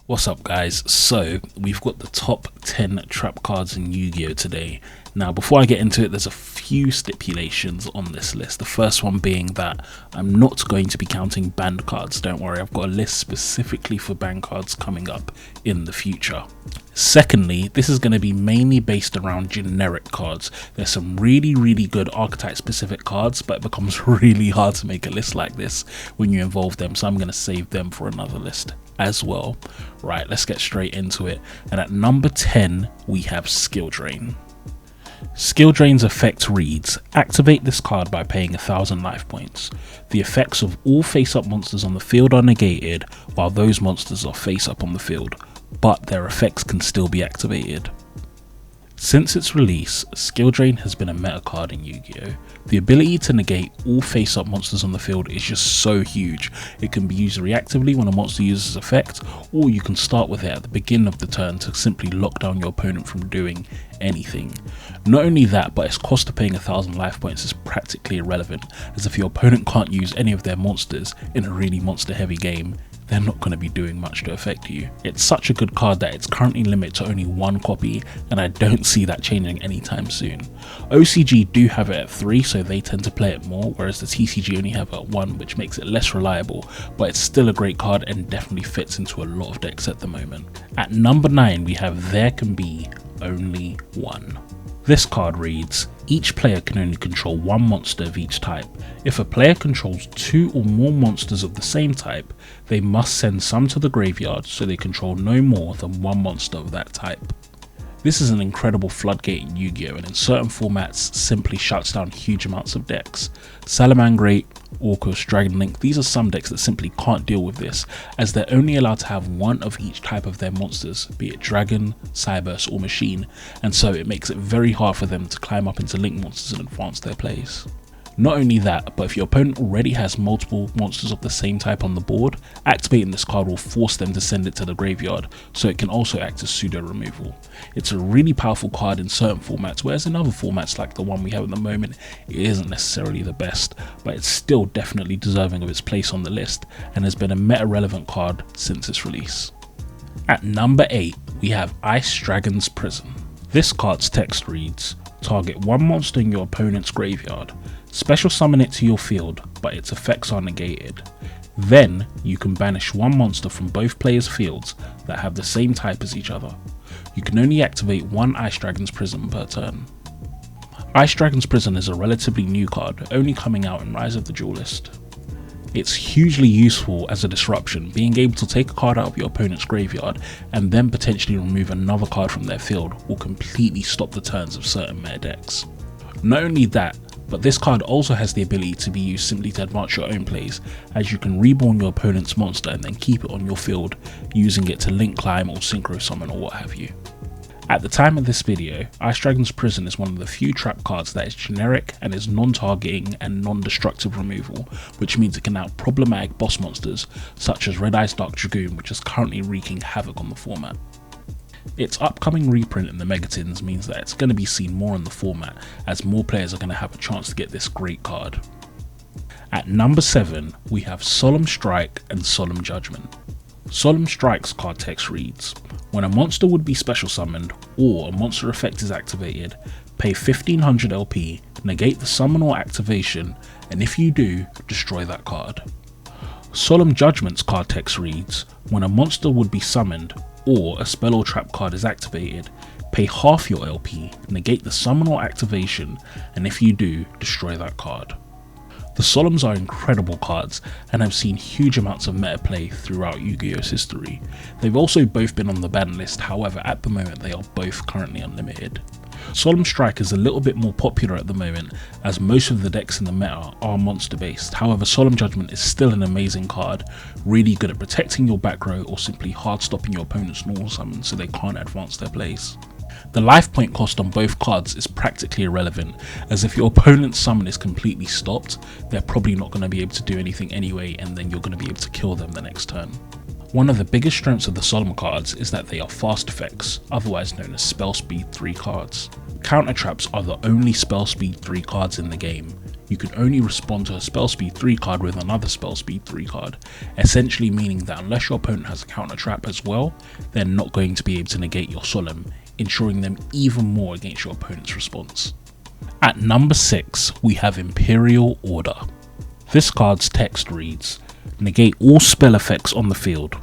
What's up guys? So we've got the top 10 trap cards in Yu-Gi-Oh today. Now before I get into it, there's a few stipulations on this list. The first one being that I'm not going to be counting banned cards. Don't worry, I've got a list specifically for banned cards coming up in the future. Secondly, this is going to be mainly based around generic cards. There's some really good archetype specific cards, but it becomes really hard to make a list like this when you involve them, so I'm going to save them for another list as well. Right, let's get straight into it. And at number 10 we have Skill Drain. Skill Drain's effect reads: activate this card by paying 1000 life points. The effects of all face-up monsters on the field are negated while those monsters are face-up on the field, but their effects can still be activated. Since its release, Skill Drain has been a meta card in Yu-Gi-Oh! The ability to negate all face-up monsters on the field is just so huge. It can be used reactively when a monster uses effect, or you can start with it at the beginning of the turn to simply lock down your opponent from doing anything. Not only that, but its cost of paying 1000 life points is practically irrelevant, as if your opponent can't use any of their monsters in a really monster heavy game, they're not going to be doing much to affect you. It's such a good card that it's currently limited to only one copy, and I don't see that changing anytime soon. OCG do have it at 3, so they tend to play it more, whereas the TCG only have it at 1, which makes it less reliable, but it's still a great card and definitely fits into a lot of decks at the moment. At number 9 we have There Can Be Only One. This card reads: each player can only control one monster of each type. If a player controls 2 or more monsters of the same type, they must send some to the graveyard so they control no more than one monster of that type. This is an incredible floodgate in Yu-Gi-Oh! And in certain formats simply shuts down huge amounts of decks. Salamangreat, Orcus, Dragon Link, these are some decks that simply can't deal with this, as they're only allowed to have one of each type of their monsters, be it Dragon, Cyberse or Machine, and so it makes it very hard for them to climb up into Link monsters and advance their plays. Not only that, but if your opponent already has multiple monsters of the same type on the board, activating this card will force them to send it to the graveyard, so it can also act as pseudo removal. It's a really powerful card in certain formats, whereas in other formats like the one we have at the moment, it isn't necessarily the best, but it's still definitely deserving of its place on the list, and has been a meta relevant card since its release. At number 8 we have Dragons Prism. This card's text reads: target one monster in your opponent's graveyard. Special summon it to your field, but its effects are negated. Then you can banish one monster from both players' fields that have the same type as each other. You can only activate one Dragons Prism per turn. Dragons Prism is a relatively new card, only coming out in Rise of the Duelist. It's hugely useful as a disruption, being able to take a card out of your opponent's graveyard and then potentially remove another card from their field will completely stop the turns of certain meta decks. Not only that, but this card also has the ability to be used simply to advance your own plays, as you can reborn your opponent's monster and then keep it on your field, using it to link climb or synchro summon or what have you. At the time of this video, Dragons Prism is one of the few trap cards that is generic and is non-targeting and non-destructive removal, which means it can out problematic boss monsters such as Red Eyes Dark Dragoon, which is currently wreaking havoc on the format. Its upcoming reprint in the Megatins means that it's going to be seen more in the format, as more players are going to have a chance to get this great card. At number 7 we have Solemn Strike and Solemn Judgement. Solemn Strike's card text reads: when a monster would be special summoned or a monster effect is activated, pay 1500 LP, negate the summon or activation, and if you do, destroy that card. Solemn Judgment's card text reads: when a monster would be summoned or a spell or trap card is activated, pay half your LP, negate the summon or activation, and if you do, destroy that card. The Solemns are incredible cards and have seen huge amounts of meta play throughout Yu-Gi-Oh's history. They've also both been on the ban list, however at the moment they are both currently unlimited. Solemn Strike is a little bit more popular at the moment, as most of the decks in the meta are monster based. However, Solemn Judgement is still an amazing card, really good at protecting your back row or simply hard stopping your opponent's normal summon so they can't advance their plays. The life point cost on both cards is practically irrelevant, as if your opponent's summon is completely stopped, they're probably not going to be able to do anything anyway, and then you're going to be able to kill them the next turn. One of the biggest strengths of the Solemn cards is that they are fast effects, otherwise known as spell speed 3 cards. Counter traps are the only spell speed 3 cards in the game. you can only respond to a spell speed 3 card with another spell speed 3 card, essentially meaning that unless your opponent has a counter trap as well, they're not going to be able to negate your solemn, ensuring them even more against your opponent's response. At number 6, we have Imperial Order. This card's text reads, negate all spell effects on the field.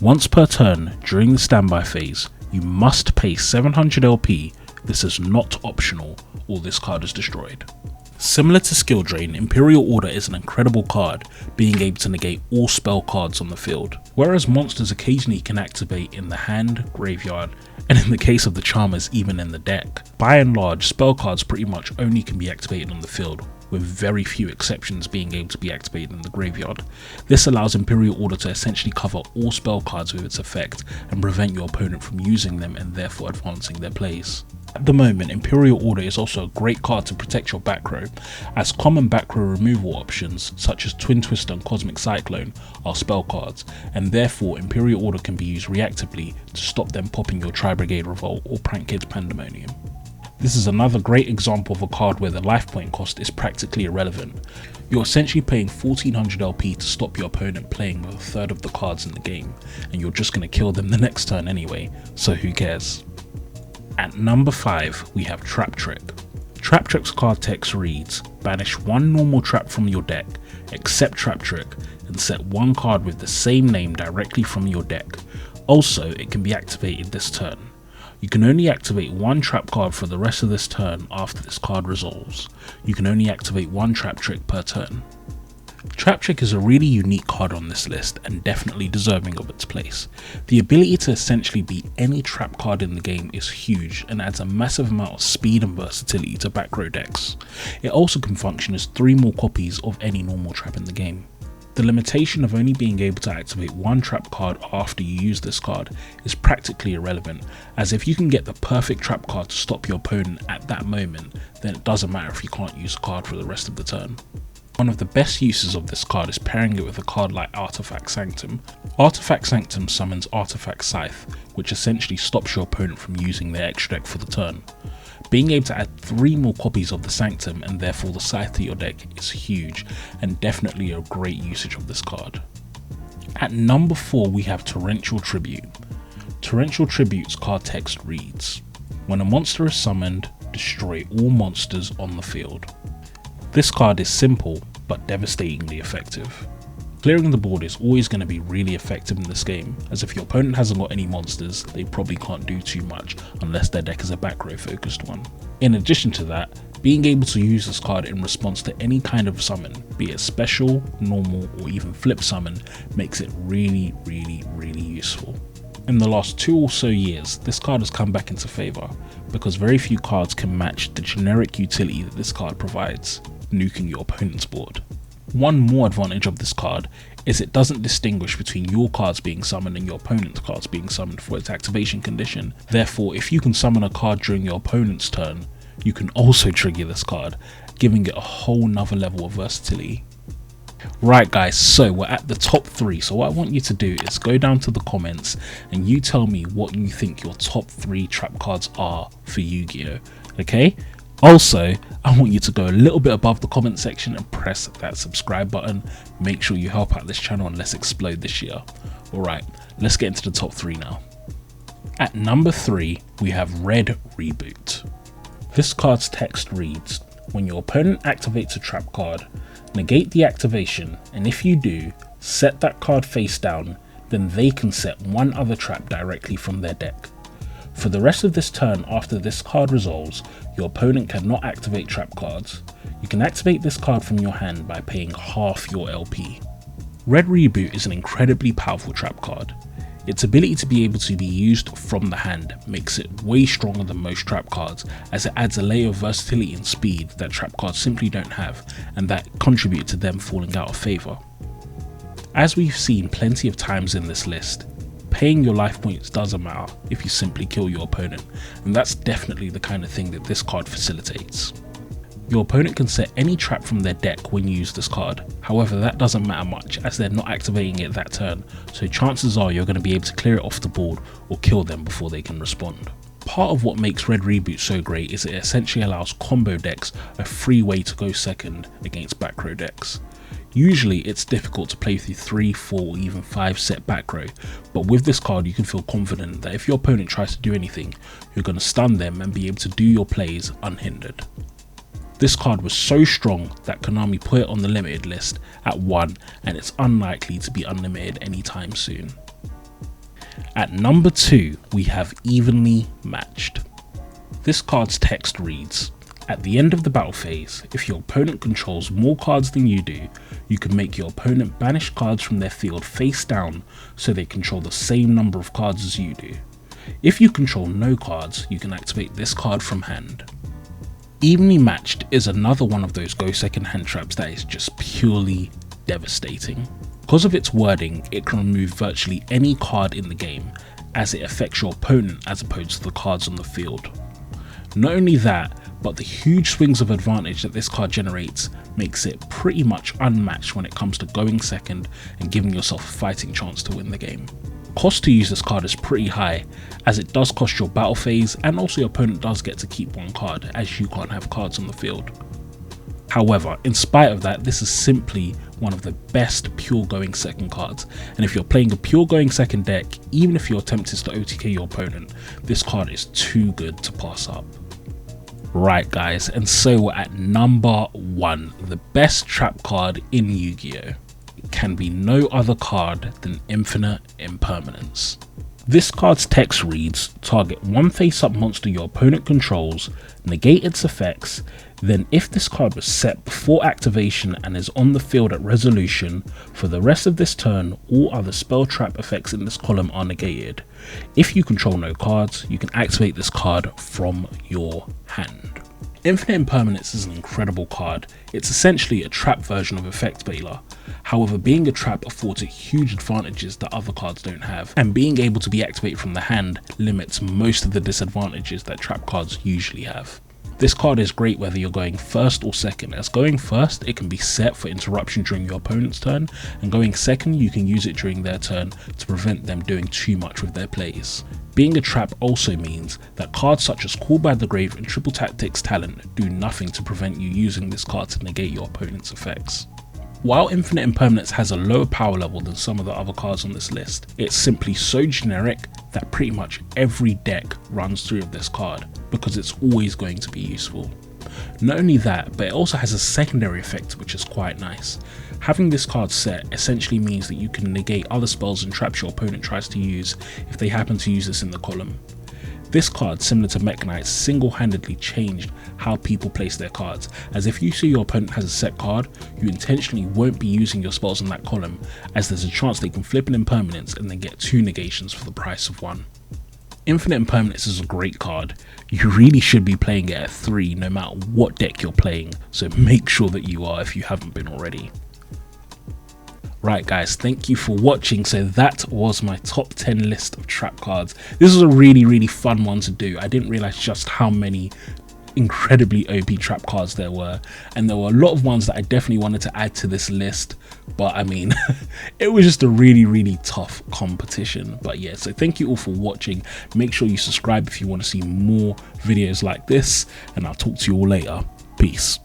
Once per turn during the standby phase, you must pay 700 LP. This is not optional, or this card is destroyed. Similar to Skill Drain, Imperial Order is an incredible card, being able to negate all spell cards on the field. Whereas monsters occasionally can activate in the hand, graveyard, and in the case of the Charmers even in the deck, by and large spell cards pretty much only can be activated on the field, with very few exceptions being able to be activated in the graveyard. This allows Imperial Order to essentially cover all spell cards with its effect and prevent your opponent from using them and therefore advancing their plays. At the moment, Imperial Order is also a great card to protect your back row, as common back row removal options such as Twin Twister and Cosmic Cyclone are spell cards, and therefore Imperial Order can be used reactively to stop them popping your Tri-Brigade Revolt or Prank Kids Pandemonium. This is another great example of a card where the life point cost is practically irrelevant. You're essentially paying 1400 LP to stop your opponent playing with a third of the cards in the game, and you're just going to kill them the next turn anyway, so who cares. At number 5, we have Trap Trick. Trap Trick's card text reads, banish one normal trap from your deck, except Trap Trick, and set one card with the same name directly from your deck. Also, it can be activated this turn. You can only activate one trap card for the rest of this turn after this card resolves. You can only activate one Trap Trick per turn. Trap Trick is a really unique card on this list and definitely deserving of its place. The ability to essentially beat any trap card in the game is huge and adds a massive amount of speed and versatility to back row decks. It also can function as 3 more copies of any normal trap in the game. The limitation of only being able to activate one trap card after you use this card is practically irrelevant, as if you can get the perfect trap card to stop your opponent at that moment, then it doesn't matter if you can't use a card for the rest of the turn. One of the best uses of this card is pairing it with a card like Artifact Sanctum. Artifact Sanctum summons Artifact Scythe, which essentially stops your opponent from using their extra deck for the turn. Being able to add 3 more copies of the Sanctum and therefore the Scythe to your deck is huge and definitely a great usage of this card. At number 4, we have Torrential Tribute. Torrential Tribute's card text reads, when a monster is summoned, destroy all monsters on the field. This card is simple but devastatingly effective. Clearing the board is always going to be really effective in this game, as if your opponent hasn't got any monsters, they probably can't do too much unless their deck is a back row focused one. In addition to that, being able to use this card in response to any kind of summon, be it special, normal or even flip summon, makes it really useful. In the last 2 or so years, this card has come back into favour, because very few cards can match the generic utility that this card provides, nuking your opponent's board. One more advantage of this card is it doesn't distinguish between your cards being summoned and your opponent's cards being summoned for its activation condition. Therefore, if you can summon a card during your opponent's turn, you can also trigger this card, giving it a whole nother level of versatility. Right guys, so we're at the top 3, so what I want you to do is go down to the comments and you tell me what you think your top 3 trap cards are for Yu-Gi-Oh! Okay? Also, I want you to go a little bit above the comment section and press that subscribe button. Make sure you help out this channel and let's explode this year. Alright, let's get into the top 3 now. At number 3, we have Red Reboot. This card's text reads, when your opponent activates a trap card, negate the activation, and if you do, set that card face down, then they can set one other trap directly from their deck. For the rest of this turn after this card resolves, your opponent cannot activate trap cards. You can activate this card from your hand by paying half your LP. Red Reboot is an incredibly powerful trap card. Its ability to be able to be used from the hand makes it way stronger than most trap cards, as it adds a layer of versatility and speed that trap cards simply don't have, and that contribute to them falling out of favour. As we've seen plenty of times in this list, paying your life points doesn't matter if you simply kill your opponent, and that's definitely the kind of thing that this card facilitates. Your opponent can set any trap from their deck when you use this card, however that doesn't matter much as they're not activating it that turn, so chances are you're going to be able to clear it off the board or kill them before they can respond. Part of what makes Red Reboot so great is it essentially allows combo decks a free way to go second against back row decks. Usually it's difficult to play through 3, 4 or even 5 set back row, but with this card you can feel confident that if your opponent tries to do anything, you're going to stun them and be able to do your plays unhindered. This card was so strong that Konami put it on the limited list at 1, and it's unlikely to be unlimited anytime soon. At number 2 we have Evenly Matched. This card's text reads, at the end of the battle phase, if your opponent controls more cards than you do, you can make your opponent banish cards from their field face down so they control the same number of cards as you do. If you control no cards, you can activate this card from hand. Evenly Matched is another one of those go second hand traps that is just purely devastating. Because of its wording, it can remove virtually any card in the game, as it affects your opponent as opposed to the cards on the field. Not only that, but the huge swings of advantage that this card generates makes it pretty much unmatched when it comes to going second and giving yourself a fighting chance to win the game. Cost to use this card is pretty high, as it does cost your battle phase and also your opponent does get to keep one card as you can't have cards on the field. However, in spite of that, this is simply one of the best pure going second cards, and if you're playing a pure going second deck, even if your attempt is to OTK your opponent, this card is too good to pass up. Right guys, and so we're at number 1, the best trap card in Yu-Gi-Oh! It can be no other card than Infinite Impermanence. This card's text reads, target one face-up monster your opponent controls, negate its effects, then if this card was set before activation and is on the field at resolution, for the rest of this turn all other spell trap effects in this column are negated. If you control no cards, you can activate this card from your hand. Infinite Impermanence is an incredible card. It's essentially a trap version of Effect Veiler. However, being a trap affords it huge advantages that other cards don't have, and being able to be activated from the hand limits most of the disadvantages that trap cards usually have. This card is great whether you're going first or second, as going first it can be set for interruption during your opponent's turn, and going second you can use it during their turn to prevent them doing too much with their plays. Being a trap also means that cards such as Call by the Grave and Triple Tactics Talent do nothing to prevent you using this card to negate your opponent's effects. While Infinite Impermanence has a lower power level than some of the other cards on this list, it's simply so generic that pretty much every deck runs through of this card, because it's always going to be useful. Not only that, but it also has a secondary effect which is quite nice. Having this card set essentially means that you can negate other spells and traps your opponent tries to use if they happen to use this in the column. This card, similar to Mech Knights, single-handedly changed how people place their cards, as if you see your opponent has a set card, you intentionally won't be using your spells in that column, as there's a chance they can flip an impermanence and then get 2 negations for the price of 1. Infinite Impermanence is a great card. You really should be playing it at 3 no matter what deck you're playing, so make sure that you are if you haven't been already. Right guys, thank you for watching. So that was my top 10 list of trap cards. This was a really fun one to do. I didn't realize just how many incredibly OP trap cards there were, and there were a lot of ones that I definitely wanted to add to this list, but I mean it was just a really tough competition. But yeah, so thank you all for watching. Make sure you subscribe if you want to see more videos like this, and I'll talk to you all later. Peace.